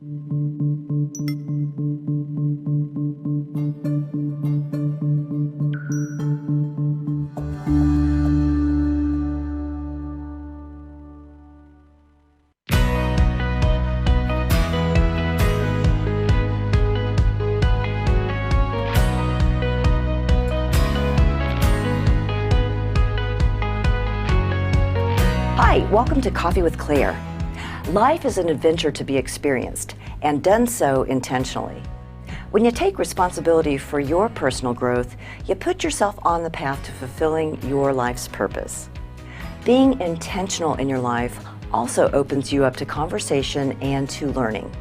Hi, welcome to Coffee with Claire. Life is an adventure to be experienced and done so intentionally. When you take responsibility for your personal growth, you put yourself on the path to fulfilling your life's purpose. Being intentional in your life also opens you up to conversation and to learning.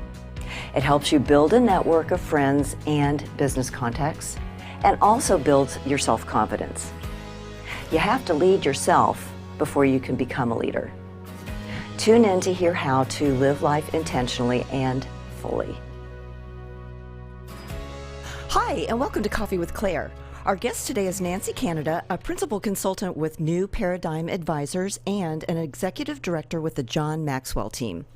It helps you build a network of friends and business contacts, and also builds your self-confidence. You have to lead yourself before you can become a leader. Tune in to hear how to live life intentionally and fully. Hi, and welcome to Coffee with Claire. Our guest today is Nancy Canada, a principal consultant with New Paradigm Advisors and an executive director with the John Maxwell Team.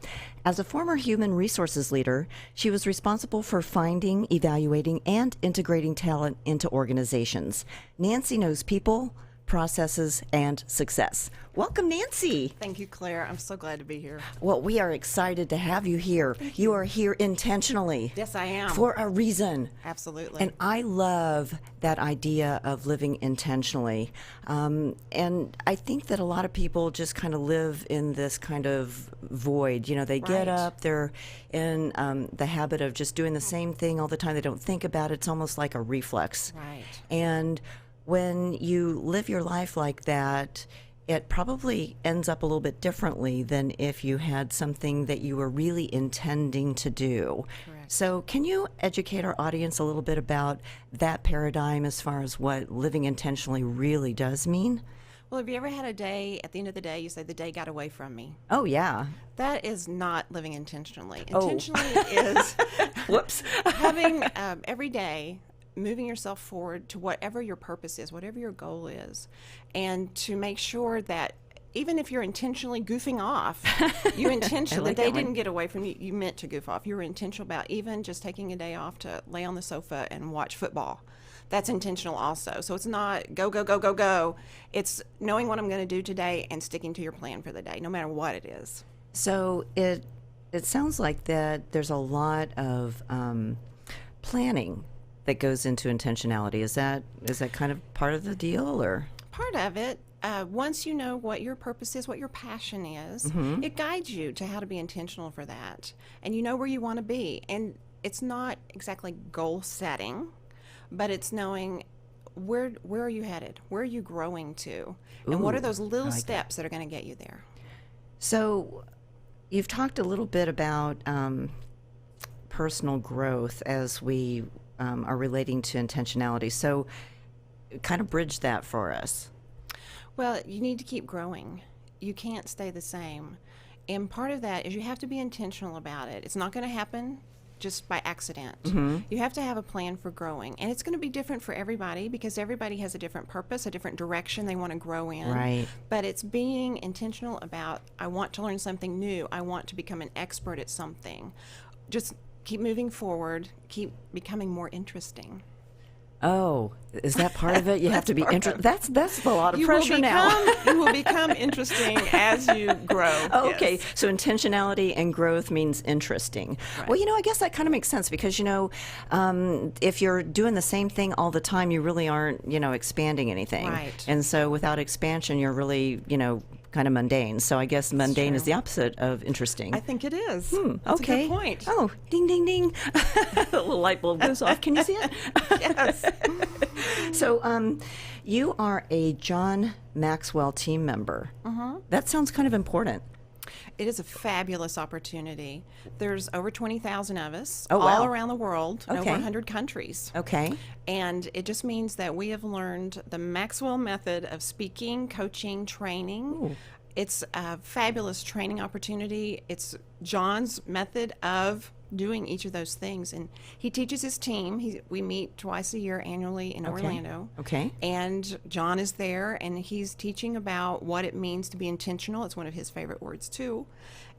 As a former human resources leader, she was responsible for finding, evaluating, and integrating talent into organizations. Nancy knows people, processes, and success. Welcome, Nancy. Thank you, Claire. I'm so glad to be here. Well, we are excited to have you here. You are here intentionally. Yes, I am. For a reason. Absolutely. And I love that idea of living intentionally. And I think that a lot of people just kind of live in this kind of void. You know, they get up, they're in the habit of just doing the same thing all the time. They don't think about it. It's almost like a reflex. Right. And when you live your life like that, it probably ends up a little bit differently than if you had something that you were really intending to do. Correct. So can you educate our audience a little bit about that paradigm as far as what living intentionally really does mean? Well, have you ever had a day, at the end of the day, you say, the day got away from me? Oh, yeah. That is not living intentionally. Oh. Intentionally is Whoops. having every day, moving yourself forward to whatever your purpose is, whatever your goal is, and to make sure that even if you're intentionally goofing off, you intentionally, like the day that one. didn't get away from you, you meant to goof off. You were intentional about even just taking a day off to lay on the sofa and watch football. That's intentional also. So it's not go, go, go, go, go. It's knowing what I'm going to do today and sticking to your plan for the day, no matter what it is. So it sounds like that there's a lot of planning that goes into intentionality. Is that kind of part of the deal, or? Part of it. Once you know what your purpose is, what your passion is, it guides you to how to be intentional for that. And you know where you want to be. And it's not exactly goal setting, but it's knowing where are you headed? Where are you growing to? And what are those little steps that are going to get you there? So you've talked a little bit about personal growth as we are relating to intentionality. So kind of bridge that for us. Well, you need to keep growing. You can't stay the same. And part of that is you have to be intentional about it. It's not going to happen just by accident. You have to have a plan for growing. And it's going to be different for everybody because everybody has a different purpose, a different direction they want to grow in. Right. But it's being intentional about, I want to learn something new. I want to become an expert at something. Just keep moving forward, keep becoming more interesting. Oh, is that part of it? You have to be interested. That's a lot of pressure now. You will become interesting as you grow. Oh, okay, yes. so intentionality and growth means interesting. Right. Well, I guess that kind of makes sense because, if you're doing the same thing all the time, you really aren't, expanding anything. Right. And so without expansion, you're really, kind of mundane. So I guess mundane is the opposite of interesting. I think it is. Okay. That's a good point. Oh, ding, ding, ding. A little light bulb goes off. Can you see it? Yes. So you are a John Maxwell Team member. That sounds kind of important. It is a fabulous opportunity. There's over 20,000 of us Oh, all wow. around the world, in over Okay. 100 countries. Okay. And it just means that we have learned the Maxwell method of speaking, coaching, training. Ooh. It's a fabulous training opportunity. It's John's method of doing each of those things. And he teaches his team. We meet twice a year annually in Orlando. Okay. And John is there, and he's teaching about what it means to be intentional. It's one of his favorite words, too.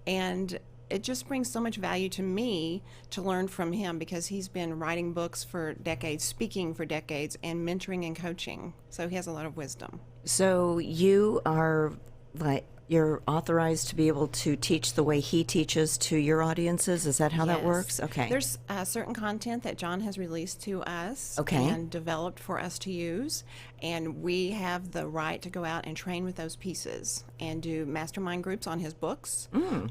And it just brings so much value to me to learn from him, because he's been writing books for decades, speaking for decades, and mentoring and coaching. So he has a lot of wisdom. So you are like, you're authorized to be able to teach the way he teaches to your audiences? Is that how that Yes. works? Okay. There's certain content that John has released to us Okay. and developed for us to use, and we have the right to go out and train with those pieces and do mastermind groups on his books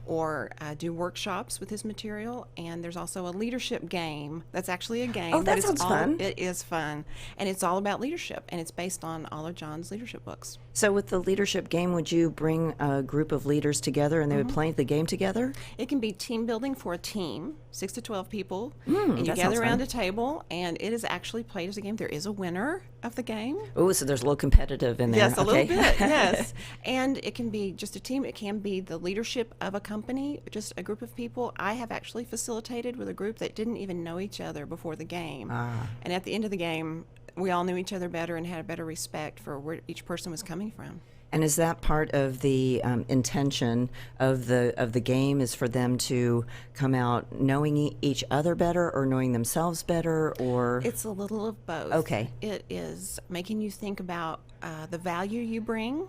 or do workshops with his material. And there's also a leadership game that's actually a game. Oh, but that it's sounds all- fun. It is fun, and it's all about leadership, and it's based on all of John's leadership books. So with the leadership game, would you bring a group of leaders together and they would play the game together? It can be team building for a team, 6 to 12 people, and you that sounds gather around fun. a table, and it is actually played as a game. There is a winner of the game. Oh, so there's a little competitive in there. Yes, a little Okay. bit, yes. And it can be just a team. It can be the leadership of a company, just a group of people. I have actually facilitated with a group that didn't even know each other before the game. And at the end of the game, we all knew each other better and had a better respect for where each person was coming from. And is that part of the intention of the game, is for them to come out knowing each other better, or knowing themselves better, or It's a little of both. Okay. It is making you think about the value you bring,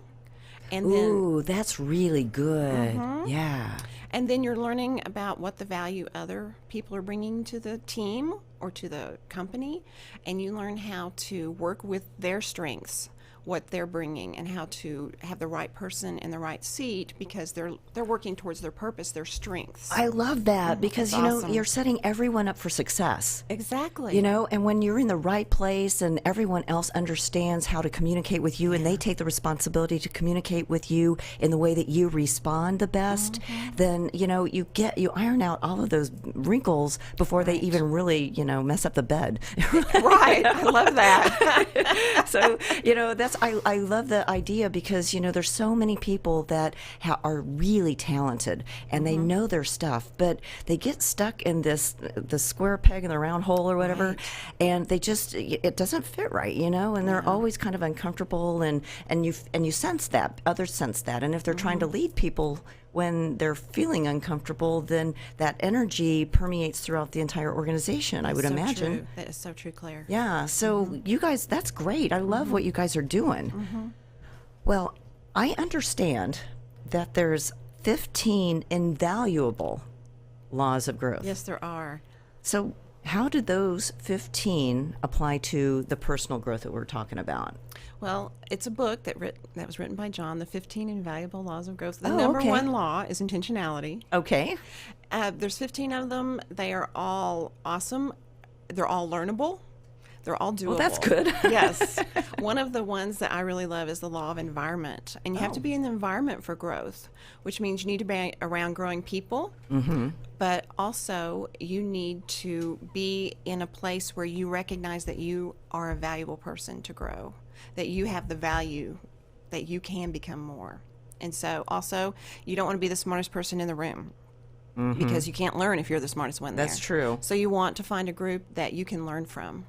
and then ooh, that's really good. Yeah. and then you're learning about what the value other people are bringing to the team or to the company, and you learn how to work with their strengths, what they're bringing, and how to have the right person in the right seat, because they're working towards their purpose, their strengths. I love that, because that's awesome. you're setting everyone up for success. Exactly. And when you're in the right place and everyone else understands how to communicate with you, and they take the responsibility to communicate with you in the way that you respond the best, then you iron out all of those wrinkles before they even really mess up the bed. Right. I love that. So that's I love the idea, because there's so many people that are really talented and they know their stuff, but they get stuck in the square peg in the round hole or whatever, and it doesn't fit right, and they're always kind of uncomfortable, and you sense that, others sense that, and if they're trying to lead people when they're feeling uncomfortable, then that energy permeates throughout the entire organization, I would So imagine. true. That is so true, Claire. Yeah, so you guys, that's great. I love what you guys are doing. Well, I understand that there's 15 invaluable laws of growth. Yes, there are. So how did those 15 apply to the personal growth that we're talking about? Well, it's a book that was written by John, The 15 Invaluable Laws of Growth. The Oh, number okay. one law is intentionality. Okay. There's 15 of them. They are all awesome. They're all learnable. They're all doable. Well, that's good. Yes. One of the ones that I really love is the law of environment. And you have to Oh. be in the environment for growth, which means you need to be around growing people. But also, you need to be in a place where you recognize that you are a valuable person to grow, that you have the value, that you can become more. And so, also, you don't want to be the smartest person in the room, because you can't learn if you're the smartest one there. That's true. So, you want to find a group that you can learn from.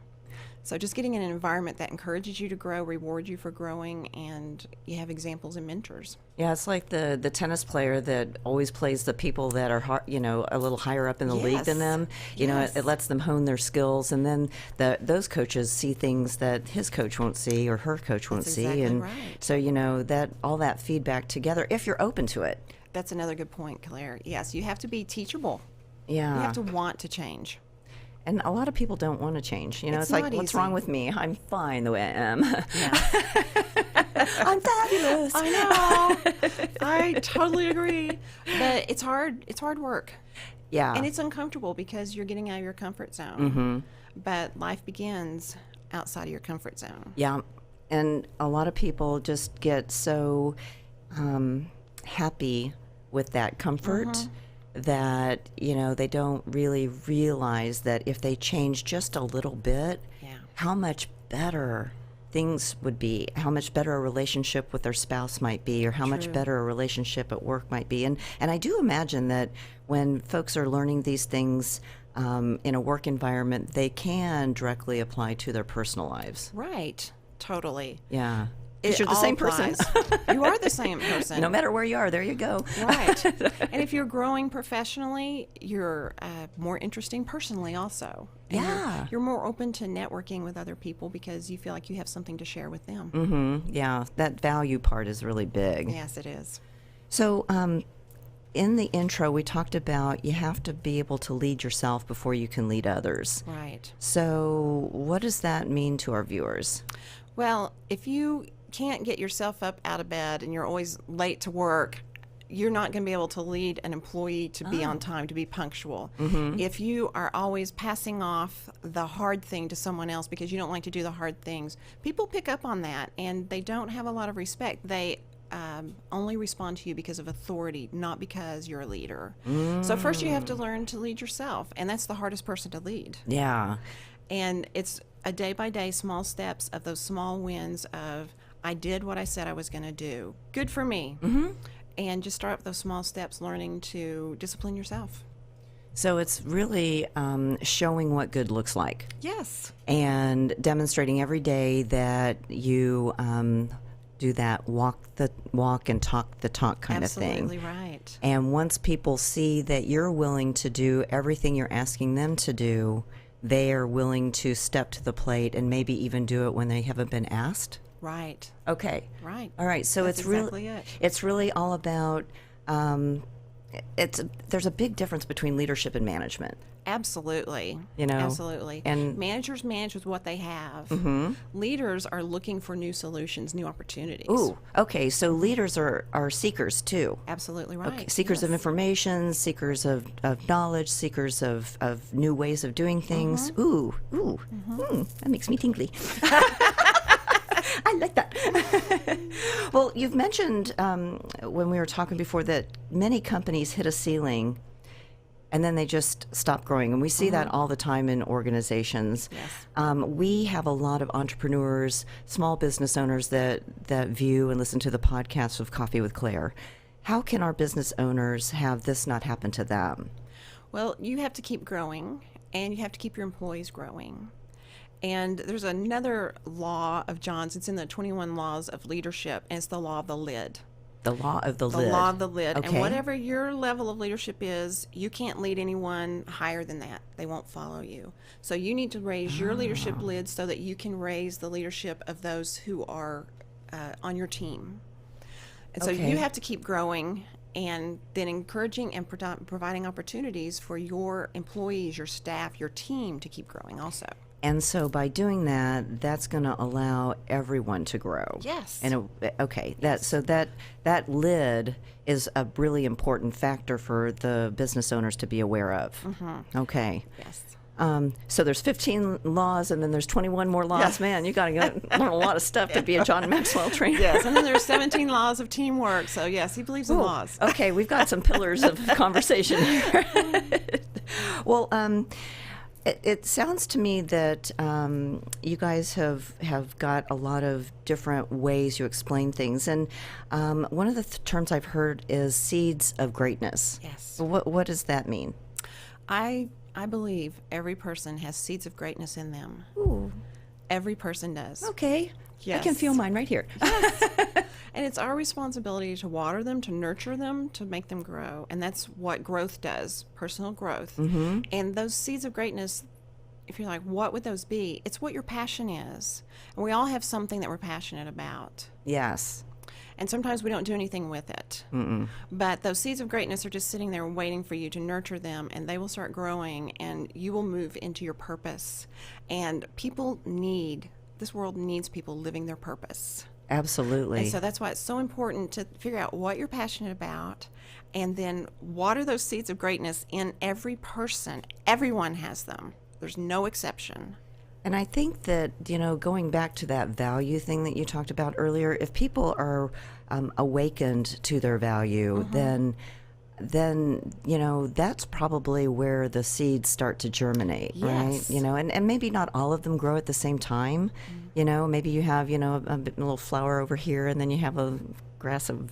So just getting in an environment that encourages you to grow, rewards you for growing, and you have examples and mentors. Yeah, it's like the tennis player that always plays the people that are a little higher up in the league than Yes. them. Yes. It lets them hone their skills, and then those coaches see things that his coach won't see or her coach won't That's see, exactly and right. so that all that feedback together, if you're open to it. That's another good point, Claire. Yes, you have to be teachable. Yeah. You have to want to change. And a lot of people don't want to change. It's It's like, not what's easy. wrong with me? I'm fine the way I am. Yeah. I'm fabulous. I know. I totally agree. But it's hard. It's hard work. Yeah. And it's uncomfortable because you're getting out of your comfort zone. But life begins outside of your comfort zone. Yeah, and a lot of people just get so happy with that comfort that they don't really realize that if they change just a little bit, Yeah. how much better things would be, how much better a relationship with their spouse might be, or how much True. better a relationship at work might be. And I do imagine that when folks are learning these things in a work environment, they can directly apply to their personal lives. Right. Totally. Yeah. Because you're the all same person. applies. You are the same person. No matter where you are, there you go. Right. And if you're growing professionally, you're more interesting personally also. And Yeah. You're more open to networking with other people because you feel like you have something to share with them. Mm-hmm. Yeah, that value part is really big. Yes, it is. So, in the intro, we talked about you have to be able to lead yourself before you can lead others. Right. So, what does that mean to our viewers? Well, if you can't get yourself up out of bed and you're always late to work, you're not going to be able to lead an employee to be on time, to be punctual. If you are always passing off the hard thing to someone else because you don't like to do the hard things, people pick up on that and they don't have a lot of respect. They only respond to you because of authority, not because you're a leader. So first you have to learn to lead yourself, and that's the hardest person to lead. Yeah. And it's a day-by-day small steps of those small wins of, I did what I said I was going to do. Good for me. And just start with those small steps, learning to discipline yourself. So it's really showing what good looks like Yes. and demonstrating every day that you do that walk the walk and talk the talk kind of thing. Absolutely right. And once people see that you're willing to do everything you're asking them to do, they are willing to step to the plate and maybe even do it when they haven't been asked. Right. Okay. Right. All right. So That's it's exactly really it. it's really all about there's a big difference between leadership and management. Absolutely. You know, Absolutely. and- managers manage with what they have. Leaders are looking for new solutions, new opportunities. Ooh, okay. So leaders are seekers too. Absolutely right. Okay, seekers of Yes. information, seekers of knowledge, seekers of new ways of doing things. Ooh, that makes me tingly. I like that. Well, you've mentioned when we were talking before that many companies hit a ceiling and then they just stop growing. And we see that all the time in organizations. Yes. We have a lot of entrepreneurs, small business owners that view and listen to the podcast of Coffee with Claire. How can our business owners have this not happen to them? Well, you have to keep growing, and you have to keep your employees growing. And there's another law of John's. It's in the 21 Laws of Leadership, and it's the law of the lid. The law of the The lid. law of the lid. Okay. And whatever your level of leadership is, you can't lead anyone higher than that. They won't follow you. So you need to raise your leadership lid so that you can raise the leadership of those who are on your team. And so Okay. you have to keep growing and then encouraging and providing opportunities for your employees, your staff, your team to keep growing also. And so by doing that, that's going to allow everyone to grow. Yes. And okay, that lid is a really important factor for the business owners to be aware of. Okay. Yes. So there's 15 laws, and then there's 21 more laws. Yeah. Man, you got to learn a lot of stuff to be a John Maxwell trainer. Yes, and then there's 17 laws of teamwork. So yes, he believes in Ooh, laws. Okay, we've got some pillars of conversation here. Well, it sounds to me that you guys have got a lot of different ways you explain things, and one of the terms I've heard is seeds of greatness. Yes. What does that mean? I believe every person has seeds of greatness in them. Ooh, Every person does. okay. I can Yes. feel mine right here. And it's our responsibility to water them, to nurture them, to make them grow. And that's what growth does, personal growth. And those seeds of greatness, if you're like, what would those be? It's what your passion is. And we all have something that we're passionate about. Yes. And sometimes we don't do anything with it. But those seeds of greatness are just sitting there waiting for you to nurture them, and they will start growing, and you will move into your purpose. And this world needs people living their purpose. Absolutely. And so that's why it's so important to figure out what you're passionate about and then water those seeds of greatness in every person. Everyone has them. There's no exception. And I think that, going back to that value thing that you talked about earlier, if people are awakened to their value, then that's probably where the seeds start to germinate, Yes. right? And maybe not all of them grow at the same time. Maybe you have, a little flower over here, and then you have a grass of,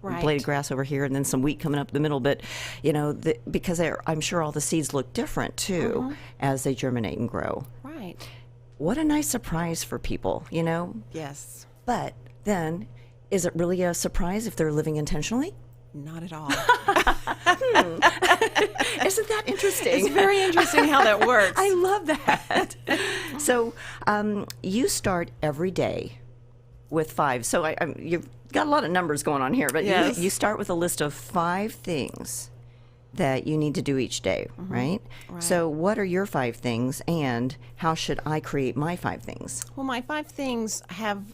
Right. blade of grass over here, and then some wheat coming up the middle. But, because I'm sure all the seeds look different too as they germinate and grow. Right. What a nice surprise for people, Yes. But then is it really a surprise if they're living intentionally? Not at all. Isn't that interesting? It's very interesting how that works. I love that. So you start every day with 5. So you've got a lot of numbers going on here, but Yes. you start with a list of 5 things that you need to do each day, right? Right. So what are your 5 things, and how should I create my 5 things? Well, my 5 things have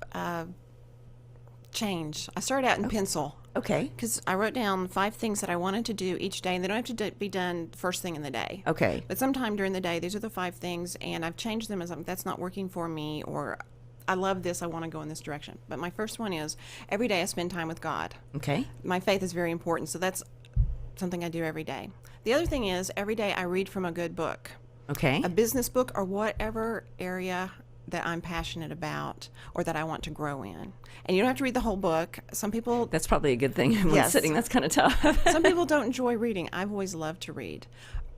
changed. I started out in pencil. Okay. Because I wrote down 5 things that I wanted to do each day, and they don't have to be done first thing in the day. Okay. But sometime during the day, these are the 5 things, and I've changed them as that's not working for me, or I love this, I want to go in this direction. But my first one is every day I spend time with God. Okay. My faith is very important, so that's something I do every day. The other thing is every day I read from a good book, Okay. a business book, or whatever area that I'm passionate about or that I want to grow in. And you don't have to read the whole book. Some people That's probably a good thing when Yes. sitting. That's kind of tough. some people don't enjoy reading. I've always loved to read.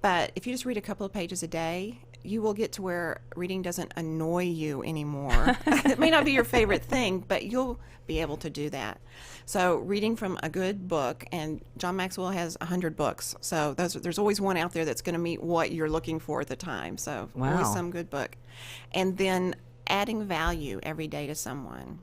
But if you just read a couple of pages a day, you will get to where reading doesn't annoy you anymore. It may not be your favorite thing, but you'll be able to do that. So reading from a good book, and John Maxwell has 100 books. So there's always one out there that's going to meet what you're looking for at the time. So Wow. always some good book. And then adding value every day to someone.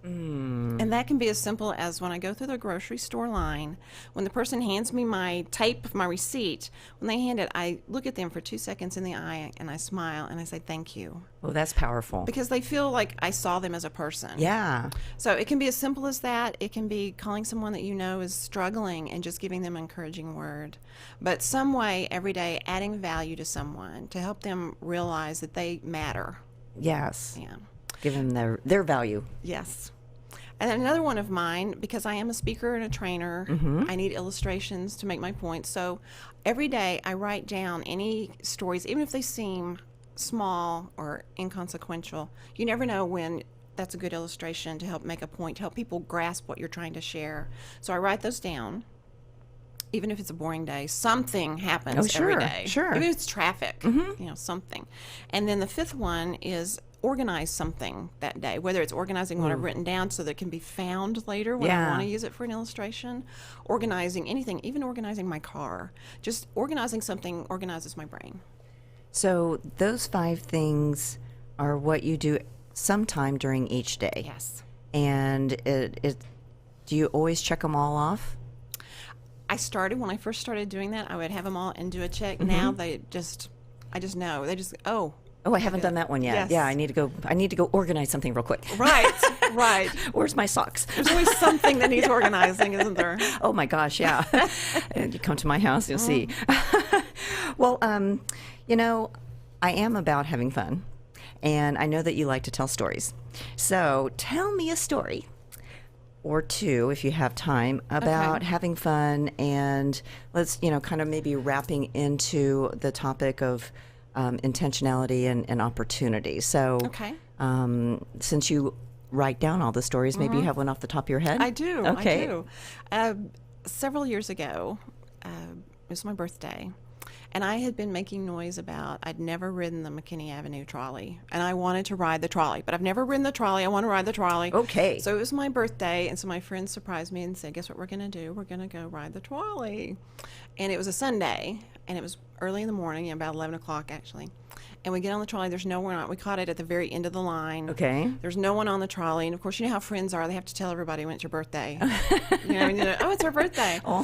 And that can be as simple as when I go through the grocery store line, when the person hands me my tape, my receipt, when they hand it, I look at them for 2 seconds in the eye and I smile and I say thank you. Well, that's powerful. Because they feel like I saw them as a person. Yeah. So it can be as simple as that. It can be calling someone that you know is struggling and just giving them an encouraging word. But some way every day adding value to someone to help them realize that they matter. Yes. Yeah. Give them their value. Yes. And then another one of mine, because I am a speaker and a trainer, I need illustrations to make my point. So every day I write down any stories, even if they seem small or inconsequential. You never know when that's a good illustration to help make a point, to help people grasp what you're trying to share. So I write those down. Even if it's a boring day, something happens every day. Sure. Even if it's traffic, something. And then the 5th one is organize something that day, whether it's organizing what I've written down so that it can be found later when I want to use it for an illustration, organizing anything, even organizing my car. Just organizing something organizes my brain. So those 5 things are what you do sometime during each day. Yes. And do you always check them all off? When I first started doing that, I would have them all and do a check. Now I just know. They just, Oh, I haven't done that one yet. Yes. Yeah, I need to go organize something real quick. right, right. Where's my socks? There's always something that needs organizing, isn't there? Oh my gosh, yeah. And you come to my house, you'll see. Well, I am about having fun, and I know that you like to tell stories. So tell me a story or 2, if you have time, about having fun, and let's, kind of maybe wrapping into the topic of intentionality and opportunity. So since you write down all the stories, maybe you have one off the top of your head? I do. Okay. I do. Several years ago, it was my birthday, and I had been making noise about I'd never ridden the McKinney Avenue trolley, and I wanted to ride the trolley, but I've never ridden the trolley. I want to ride the trolley. Okay. So it was my birthday, and so my friends surprised me and said, guess what we're going to do? We're going to go ride the trolley. And it was a Sunday, and it was early in the morning, about 11 o'clock actually. And we get on the trolley. There's no one on. We caught it at the very end of the line. Okay. There's no one on the trolley. And, of course, you know how friends are. They have to tell everybody when it's your birthday. Oh, it's our birthday. Oh.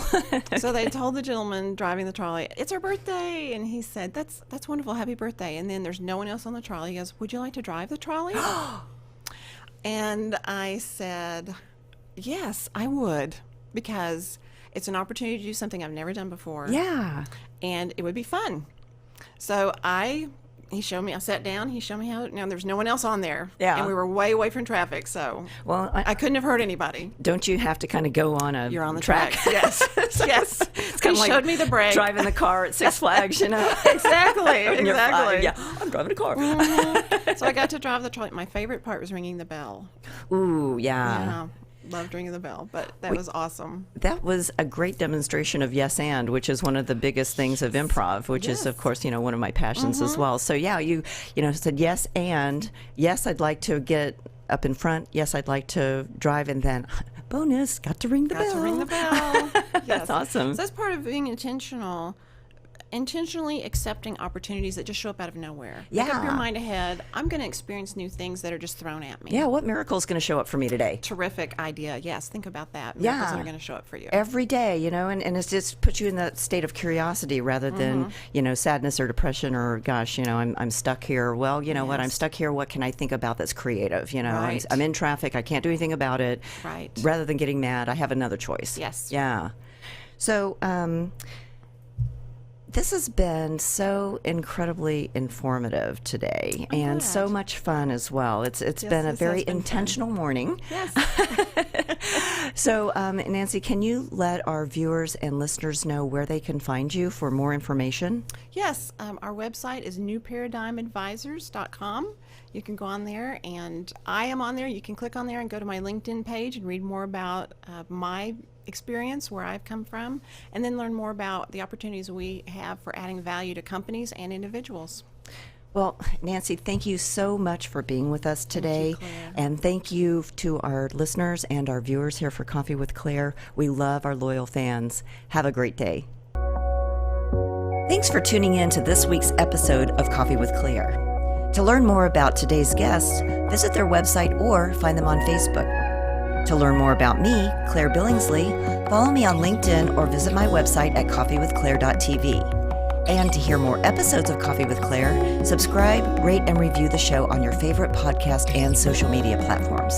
So they told the gentleman driving the trolley, it's our birthday. And he said, that's wonderful. Happy birthday. And then there's no one else on the trolley. He goes, would you like to drive the trolley? And I said, yes, I would, because it's an opportunity to do something I've never done before. Yeah. And it would be fun. So he showed me, I sat down, he showed me how, now there's no one else on there. Yeah. And we were way away from traffic, so Well, I couldn't have hurt anybody. don't you have to kind of go on a You're on the track? tracks, yes. Yes. It's kind He of like showed me the brake. driving the car at Six Flags, Exactly, When you're exactly. 5, yeah, I'm driving a car. So I got to drive the trolley. My favorite part was ringing the bell. Ooh, yeah. Loved ringing the bell, but that was awesome. That was a great demonstration of yes and, which is one of the biggest things of improv, which is, of course, one of my passions as well. So yeah, you said yes and, yes, I'd like to get up in front. Yes, I'd like to drive, and then bonus, got to ring the bell. Got to ring the bell. Yes. That's awesome. So that's part of being intentionally accepting opportunities that just show up out of nowhere. Yeah. Make up your mind ahead. I'm going to experience new things that are just thrown at me. Yeah, what miracle is going to show up for me today? Terrific idea. Yes, think about that. Miracles that are going to show up for you. Every day, and it just puts you in that state of curiosity rather than, sadness or depression or, gosh, I'm stuck here. Well, what, I'm stuck here. What can I think about that's creative? Right. I'm in traffic. I can't do anything about it. Right. Rather than getting mad, I have another choice. Yes. Yeah. So, this has been so incredibly informative today, and so much fun as well. It's been a very intentional morning. Yes. So, Nancy, can you let our viewers and listeners know where they can find you for more information? Yes. Our website is newparadigmadvisors.com. You can go on there, and I am on there. You can click on there and go to my LinkedIn page and read more about my experience, where I've come from, and then learn more about the opportunities we have for adding value to companies and individuals. Well, Nancy, thank you so much for being with us today. Thank you, Claire. And thank you to our listeners and our viewers here for Coffee with Claire. We love our loyal fans. Have a great day. Thanks for tuning in to this week's episode of Coffee with Claire. To learn more about today's guests, visit their website or find them on Facebook. To learn more about me, Claire Billingsley, follow me on LinkedIn or visit my website at coffeewithclaire.tv. And to hear more episodes of Coffee with Claire, subscribe, rate, and review the show on your favorite podcast and social media platforms.